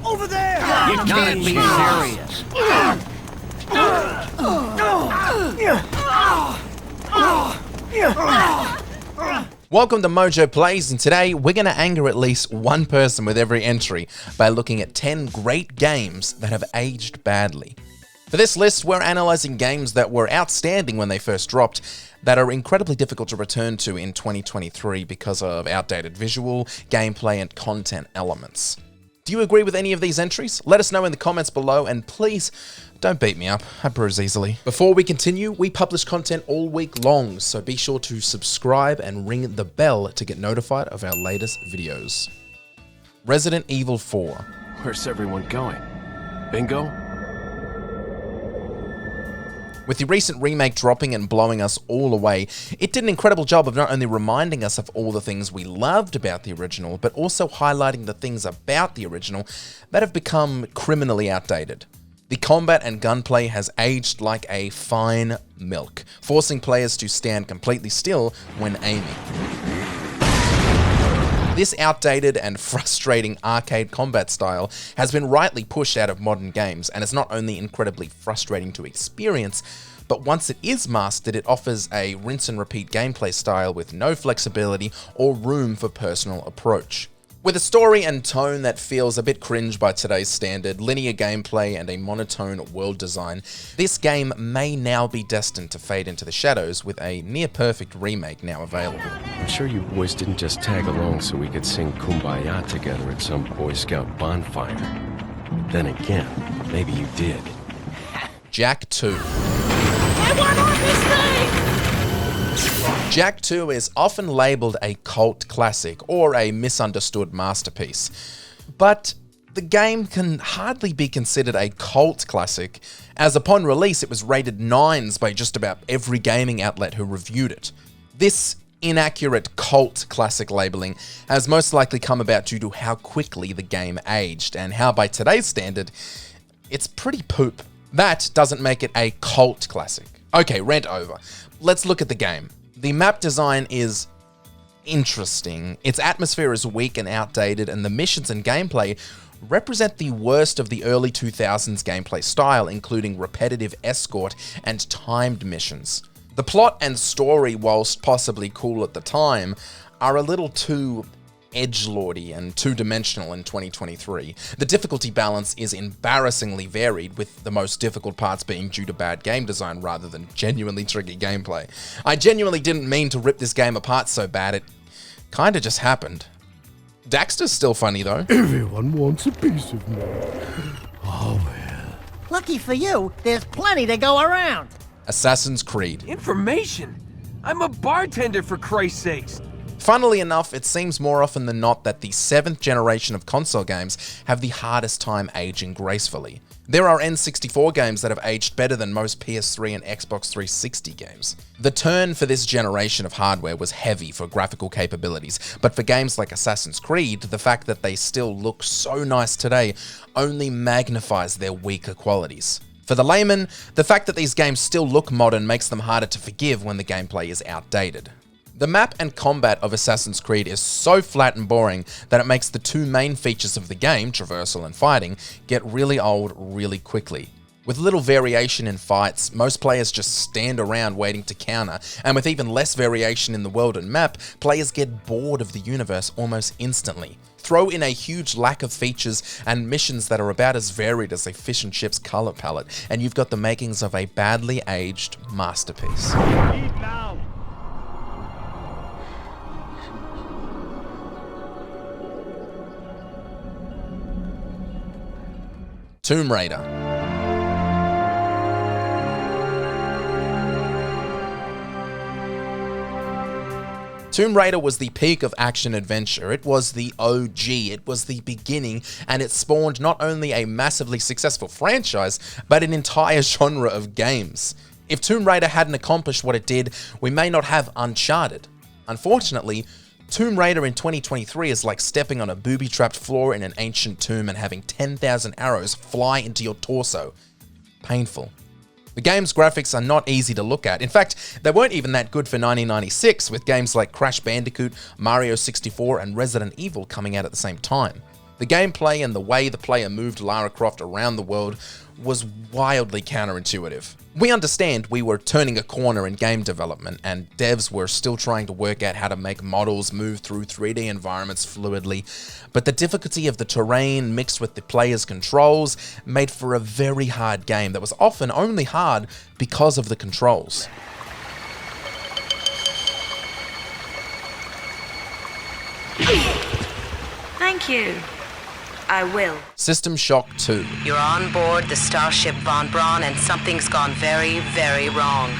Over there! You can't be serious. Welcome to MojoPlays, and today we're going to anger at least one person with every entry by looking at 10 great games that have aged badly. For this list, we're analysing games that were outstanding when they first dropped, that are incredibly difficult to return to in 2023 because of outdated visual, gameplay, and content elements. Do you agree with any of these entries? Let us know in the comments below, and please don't beat me up, I bruise easily. Before we continue, we publish content all week long, so be sure to subscribe and ring the bell to get notified of our latest videos. Resident Evil 4. Where's everyone going? Bingo? With the recent remake dropping and blowing us all away, it did an incredible job of not only reminding us of all the things we loved about the original, but also highlighting the things about the original that have become criminally outdated. The combat and gunplay has aged like a fine milk, forcing players to stand completely still when aiming. This outdated and frustrating arcade combat style has been rightly pushed out of modern games, and is not only incredibly frustrating to experience, but once it is mastered, it offers a rinse and repeat gameplay style with no flexibility or room for personal approach. With a story and tone that feels a bit cringe by today's standard, linear gameplay, and a monotone world design, this game may now be destined to fade into the shadows with a near-perfect remake now available. I'm sure you boys didn't just tag along so we could sing Kumbaya together at some Boy Scout bonfire. But then again, maybe you did. Jak 2. I want on this thing! Jak 2 is often labelled a cult classic or a misunderstood masterpiece, but the game can hardly be considered a cult classic, as upon release it was rated 9s by just about every gaming outlet who reviewed it. This inaccurate cult classic labelling has most likely come about due to how quickly the game aged, and how by today's standard, it's pretty poop. That doesn't make it a cult classic. Okay, rant over. Let's look at the game. The map design is interesting, its atmosphere is weak and outdated, and the missions and gameplay represent the worst of the early 2000s gameplay style, including repetitive escort and timed missions. The plot and story, whilst possibly cool at the time, are a little too edgelordy and two-dimensional in 2023. The difficulty balance is embarrassingly varied, with the most difficult parts being due to bad game design rather than genuinely tricky gameplay. I genuinely didn't mean to rip this game apart so bad, it kinda just happened. Daxter's still funny though. Everyone wants a piece of me. Oh well. Lucky for you, there's plenty to go around. Assassin's Creed. Information? I'm a bartender, for Christ's sakes. Funnily enough, it seems more often than not that the 7th generation of console games have the hardest time aging gracefully. There are N64 games that have aged better than most PS3 and Xbox 360 games. The turn for this generation of hardware was heavy for graphical capabilities, but for games like Assassin's Creed, the fact that they still look so nice today only magnifies their weaker qualities. For the layman, the fact that these games still look modern makes them harder to forgive when the gameplay is outdated. The map and combat of Assassin's Creed is so flat and boring that it makes the two main features of the game, traversal and fighting, get really old really quickly. With little variation in fights, most players just stand around waiting to counter, and with even less variation in the world and map, players get bored of the universe almost instantly. Throw in a huge lack of features and missions that are about as varied as a fish and chips color palette, and you've got the makings of a badly aged masterpiece. Tomb Raider. Tomb Raider was the peak of action-adventure. It was the OG, it was the beginning, and it spawned not only a massively successful franchise, but an entire genre of games. If Tomb Raider hadn't accomplished what it did, we may not have Uncharted. Unfortunately, Tomb Raider in 2023 is like stepping on a booby-trapped floor in an ancient tomb and having 10,000 arrows fly into your torso. Painful. The game's graphics are not easy to look at. In fact, they weren't even that good for 1996, with games like Crash Bandicoot, Mario 64, and Resident Evil coming out at the same time. The gameplay and the way the player moved Lara Croft around the world was wildly counterintuitive. We understand we were turning a corner in game development, and devs were still trying to work out how to make models move through 3D environments fluidly, but the difficulty of the terrain mixed with the player's controls made for a very hard game that was often only hard because of the controls. Thank you. I will. System Shock 2. You're on board the Starship Von Braun and something's gone very, very wrong.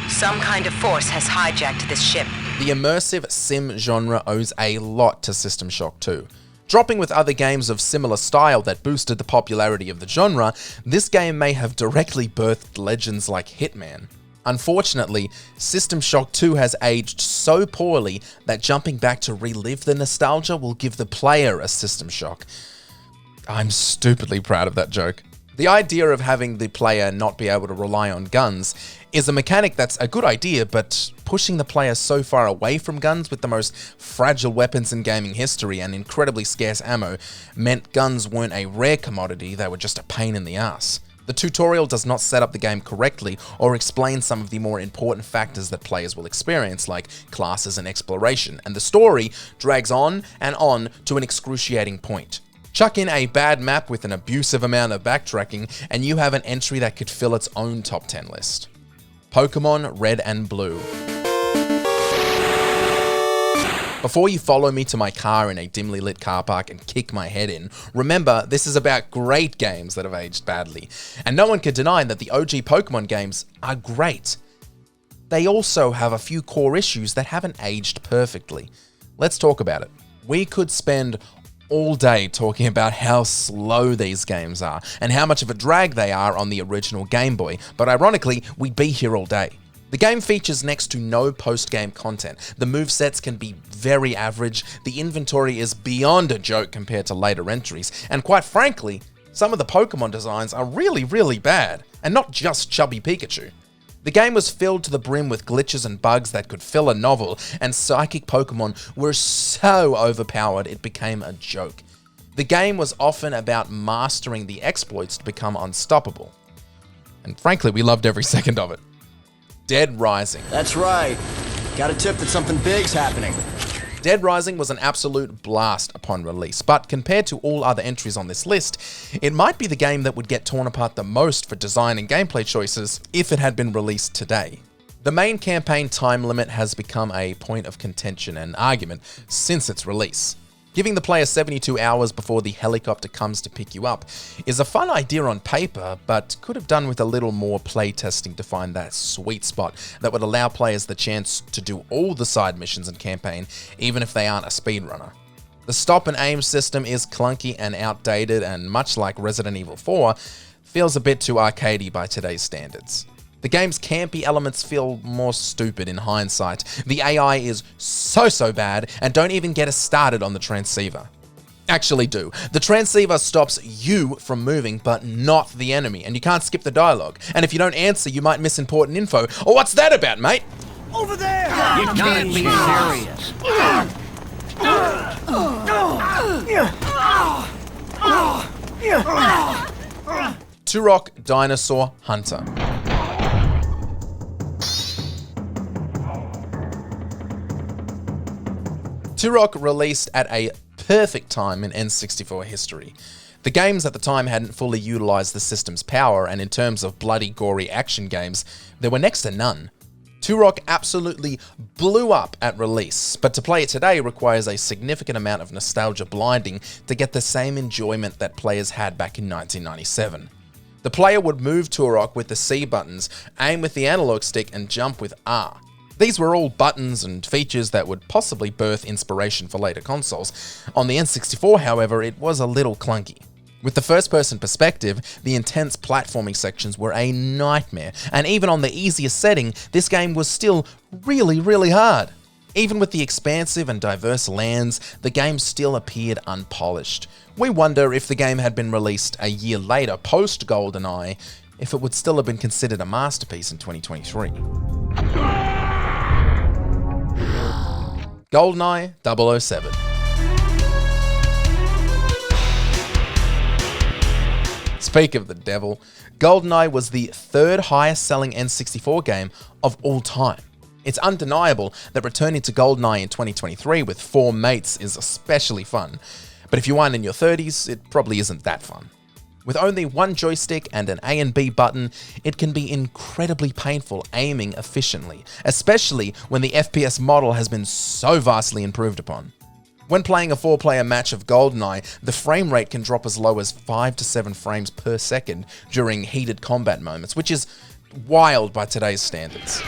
Some kind of force has hijacked this ship. The immersive sim genre owes a lot to System Shock 2. Dropping with other games of similar style that boosted the popularity of the genre, this game may have directly birthed legends like Hitman. Unfortunately, System Shock 2 has aged so poorly that jumping back to relive the nostalgia will give the player a system shock. I'm stupidly proud of that joke. The idea of having the player not be able to rely on guns is a mechanic that's a good idea, but pushing the player so far away from guns with the most fragile weapons in gaming history and incredibly scarce ammo meant guns weren't a rare commodity, they were just a pain in the ass. The tutorial does not set up the game correctly or explain some of the more important factors that players will experience, like classes and exploration, and the story drags on and on to an excruciating point. Chuck in a bad map with an abusive amount of backtracking, and you have an entry that could fill its own top 10 list. Pokemon Red and Blue. Before you follow me to my car in a dimly lit car park and kick my head in, remember this is about great games that have aged badly, and no one can deny that the OG Pokemon games are great. They also have a few core issues that haven't aged perfectly. Let's talk about it. We could spend all day talking about how slow these games are and how much of a drag they are on the original Game Boy, but ironically, we'd be here all day. The game features next to no post-game content. The movesets can be very average, the inventory is beyond a joke compared to later entries, and quite frankly, some of the Pokemon designs are really, really bad, and not just chubby Pikachu. The game was filled to the brim with glitches and bugs that could fill a novel, and psychic Pokemon were so overpowered it became a joke. The game was often about mastering the exploits to become unstoppable. And frankly, we loved every second of it. Dead Rising. That's right. Got a tip that something big's happening. Dead Rising was an absolute blast upon release, but compared to all other entries on this list, it might be the game that would get torn apart the most for design and gameplay choices if it had been released today. The main campaign time limit has become a point of contention and argument since its release. Giving the player 72 hours before the helicopter comes to pick you up is a fun idea on paper, but could have done with a little more playtesting to find that sweet spot that would allow players the chance to do all the side missions and campaign, even if they aren't a speedrunner. The stop and aim system is clunky and outdated, and much like Resident Evil 4, feels a bit too arcadey by today's standards. The game's campy elements feel more stupid in hindsight. The AI is so bad, and don't even get us started on the transceiver. Actually do. The transceiver stops you from moving, but not the enemy, and you can't skip the dialogue. And if you don't answer, you might miss important info. Oh, what's that about, mate? Over there! You can't be serious. Turok Dinosaur Hunter. Turok released at a perfect time in N64 history. The games at the time hadn't fully utilized the system's power, and in terms of bloody, gory action games, there were next to none. Turok absolutely blew up at release, but to play it today requires a significant amount of nostalgia blinding to get the same enjoyment that players had back in 1997. The player would move Turok with the C buttons, aim with the analog stick, and jump with R. These were all buttons and features that would possibly birth inspiration for later consoles. On the N64, however, it was a little clunky. With the first-person perspective, the intense platforming sections were a nightmare, and even on the easiest setting, this game was still really hard. Even with the expansive and diverse lands, the game still appeared unpolished. We wonder if the game had been released a year later, post-GoldenEye, if it would still have been considered a masterpiece in 2023. GoldenEye 007. Speak of the devil, GoldenEye was the third highest selling N64 game of all time. It's undeniable that returning to GoldenEye in 2023 with 4 mates is especially fun, but if you aren't in your 30s, it probably isn't that fun. With only one joystick and an A and B button, it can be incredibly painful aiming efficiently, especially when the FPS model has been so vastly improved upon. When playing a 4-player match of GoldenEye, the frame rate can drop as low as 5 to 7 frames per second during heated combat moments, which is wild by today's standards.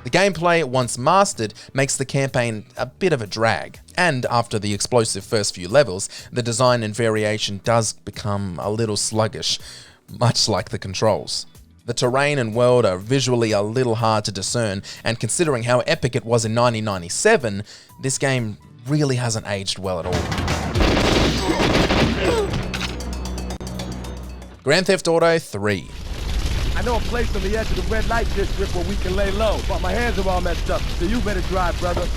The gameplay, once mastered, makes the campaign a bit of a drag, and after the explosive first few levels, the design and variation does become a little sluggish, much like the controls. The terrain and world are visually a little hard to discern, and considering how epic it was in 1997, this game really hasn't aged well at all. Grand Theft Auto 3. I know a place on the edge of the red light district where we can lay low, but my hands are all messed up, so you better drive, brother.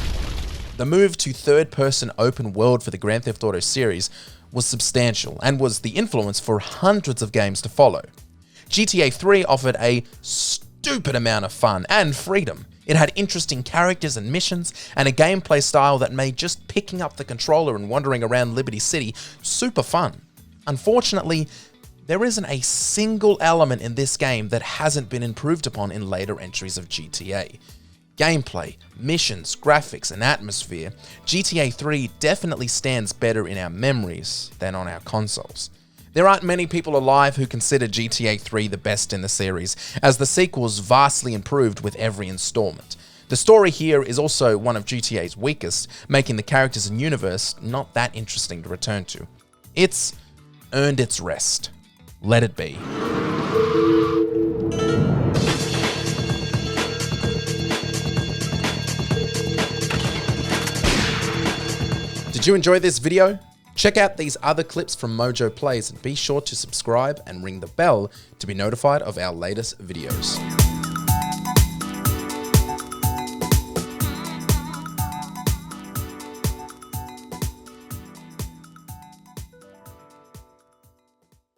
The move to third-person open world for the Grand Theft Auto series was substantial and was the influence for hundreds of games to follow. GTA 3 offered a stupid amount of fun and freedom. It had interesting characters and missions, and a gameplay style that made just picking up the controller and wandering around Liberty City super fun. Unfortunately, there isn't a single element in this game that hasn't been improved upon in later entries of GTA. Gameplay, missions, graphics, and atmosphere, GTA 3 definitely stands better in our memories than on our consoles. There aren't many people alive who consider GTA 3 the best in the series, as the sequel's vastly improved with every installment. The story here is also one of GTA's weakest, making the characters and universe not that interesting to return to. It's earned its rest. Let it be. Did you enjoy this video? Check out these other clips from MojoPlays and be sure to subscribe and ring the bell to be notified of our latest videos.